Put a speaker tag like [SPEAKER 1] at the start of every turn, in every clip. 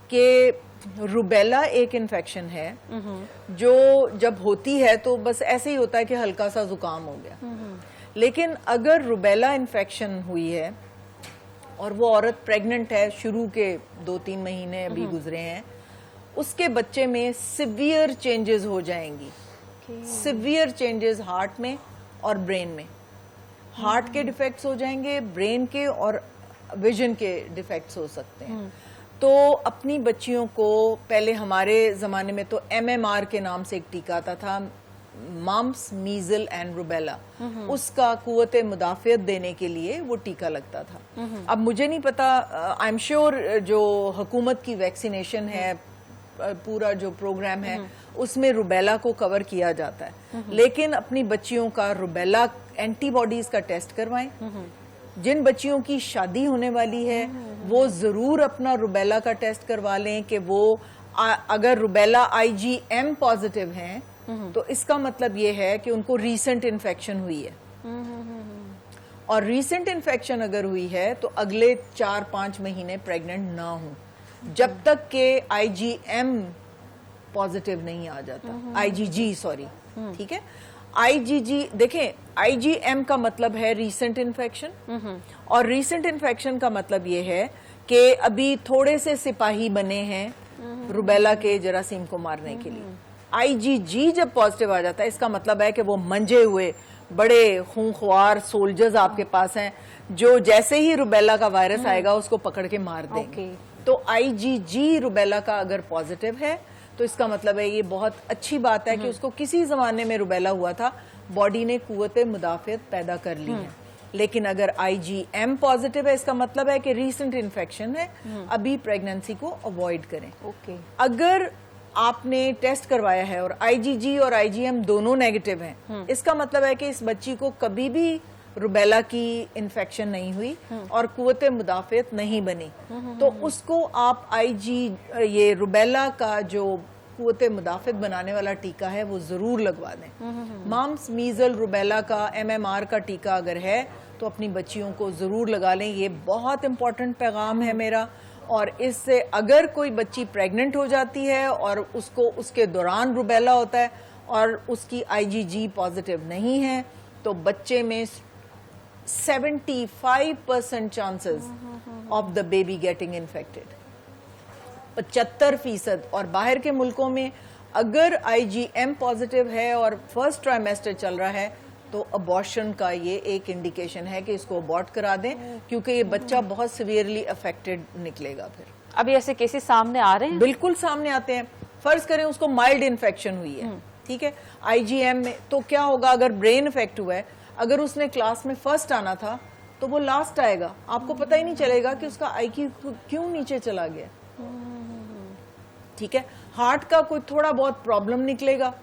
[SPEAKER 1] कि रूबेला एक इन्फेक्शन है जो जब होती है तो बस ऐसे ही होता है कि हल्का सा जुकाम हो गया, लेकिन अगर रूबेला इन्फेक्शन हुई है और वो औरत प्रेग्नेंट है, शुरू के 2-3 महीने अभी गुजरे हैं, उसके बच्चे में सिवियर चेंजेस हो जाएंगी। सिवियर चेंजेस हार्ट में और ब्रेन में। हार्ट के डिफेक्ट्स हो जाएंगे, ब्रेन के और विजन के डिफेक्ट्स हो सकते हैं। तो अपनी बच्चियों को, पहले हमारे ज़माने में तो MMR के नाम से एक टीका आता था, मम्स मीजल एंड रूबेला, उसका कुव्वते मुदाफ़ियत देने के लिए वो टीका लगता था। अब मुझे नहीं पता, आई एम श्योर जो हुकूमत की वैक्सीनेशन है, पूरा जो प्रोग्राम है उसमें रूबेला को कवर किया जाता है, लेकिन अपनी बच्चियों का रूबेला एंटीबॉडीज का टेस्ट करवाएं। जिन बच्चियों की शादी होने वाली है वो जरूर अपना रूबेला का टेस्ट करवा लें कि वो अगर रूबेला IgM पॉजिटिव हैं तो इसका मतलब ये है कि उनको रीसेंट इन्फेक्शन हुई है, और रीसेंट इन्फेक्शन अगर हुई है तो अगले 4-5 महीने प्रेग्नेंट ना हो जब तक के IgM पॉजिटिव नहीं आ जाता, IgG सॉरी, ठीक है। IgG देखें, IgM का मतलब है रीसेंट इन्फेक्शन, और रीसेंट इन्फेक्शन का मतलब ये है कि अभी थोड़े से सिपाही बने हैं रूबेला के जरासीम को मारने के लिए। IgG जब पॉजिटिव आ जाता है इसका मतलब है कि वो मंजे हुए बड़े खूंख्वार सोल्जर्स आपके पास हैं जो जैसे ही रूबेला का वायरस आएगा उसको पकड़ के मार देंगे। तो IgG रूबेला का अगर पॉजिटिव है तो इसका मतलब है ये बहुत अच्छी बात है कि उसको किसी जमाने में रूबेला हुआ था, बॉडी ने कुव्वते मुदाफ़ियत पैदा कर ली है। लेकिन अगर IgM पॉजिटिव है इसका मतलब है कि रीसेंट इन्फेक्शन है, अभी प्रेगनेंसी को अवॉइड करें। अगर आपने टेस्ट करवाया है और IgG और IgM दोनों नेगेटिव हैं, इसका मतलब है कि इस बच्ची को कभी भी रूबेला की इन्फेक्शन नहीं हुई और कुव्वते मुदाफ़ियत नहीं बनी, तो उसको आप ये रूबेला का जो कुव्वते मुदाफ़ियत बनाने वाला टीका है वो जरूर लगवा दें। मम्स मीजल रूबेला का MMR का टीका अगर है तो अपनी बच्चियों को जरूर लगा लें। ये बहुत इंपॉर्टेंट पैगाम है मेरा। और इससे अगर कोई बच्ची प्रेग्नेंट हो जाती है और उसको उसके दौरान रूबेला होता है और उसकी IgG पॉजिटिव नहीं है तो बच्चे में 75% chances of the baby getting infected, 75%। और बाहर के मुल्कों में अगर IgM पॉजिटिव है और फर्स्ट ट्राइमेस्टर चल रहा है तो अबॉर्शन का ये एक इंडिकेशन है कि इसको अबॉर्ट करा दें, क्योंकि ये बच्चा बहुत सीवियरली अफेक्टेड निकलेगा। फिर
[SPEAKER 2] अभी ऐसे केसेस सामने आ रहे हैं?
[SPEAKER 1] बिल्कुल सामने आते हैं। फर्ज करें उसको माइल्ड इन्फेक्शन हुई है, ठीक है, IgM में, तो क्या होगा अगर ब्रेन इफेक्ट हुआ है, अगर उसने क्लास में फर्स्ट आना था तो वो लास्ट आएगा, आपको पता ही नहीं चलेगा कि उसका IQ क्यों नीचे चला गया, ठीक है। हार्ट का कोई थोड़ा बहुत प्रॉब्लम निकलेगा,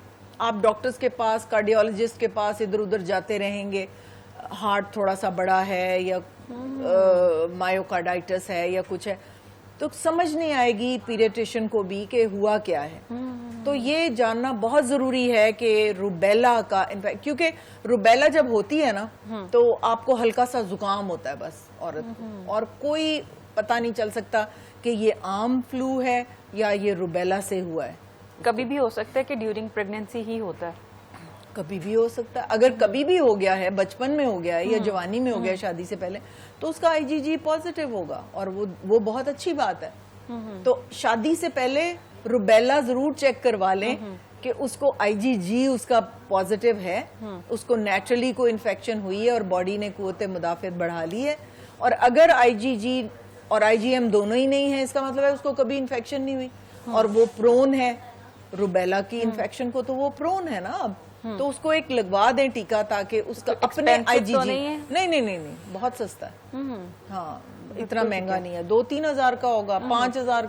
[SPEAKER 1] आप डॉक्टर्स के पास, कार्डियोलॉजिस्ट के पास इधर उधर जाते रहेंगे, हार्ट थोड़ा सा बड़ा है या मायोकार्डाइटिस है या कुछ है, तो समझ नहीं आएगी पीडियाट्रिशियन को भी कि हुआ क्या है। तो ये जानना बहुत जरूरी है कि रूबेला का इन्फेक्ट, क्योंकि रूबेला जब होती है ना तो आपको हल्का सा जुकाम होता है बस औरत को, और कोई पता नहीं चल सकता कि ये आम फ्लू है या ये रूबेला से हुआ है।
[SPEAKER 2] कभी भी हो सकता है कि ड्यूरिंग प्रेगनेंसी ही होता है?
[SPEAKER 1] कभी भी हो सकता है। अगर कभी भी हो गया है, बचपन में हो गया है या जवानी में हो गया है, शादी से पहले, तो उसका IgG पॉजिटिव होगा और वो बहुत अच्छी बात है। तो शादी से पहले रूबेला जरूर चेक करवा लें कि उसको IgG उसका पॉजिटिव है, उसको नेचुरली कोई इन्फेक्शन हुई है और बॉडी ने कुव्वते मुदाफ़ियत बढ़ा ली है। और अगर IgG और IgM दोनों ही नहीं है, इसका मतलब है उसको कभी इन्फेक्शन नहीं हुई और वो प्रोन है रूबेला की इन्फेक्शन को, तो वो प्रोन है ना अब, तो उसको एक लगवा दें टीका ताकि उसका
[SPEAKER 2] तो
[SPEAKER 1] अपने IgG
[SPEAKER 2] तो नहीं, है?
[SPEAKER 1] नहीं बहुत सस्ता है। हाँ, इतना महंगा नहीं है, 2-3 हजार का होगा, 5 हजार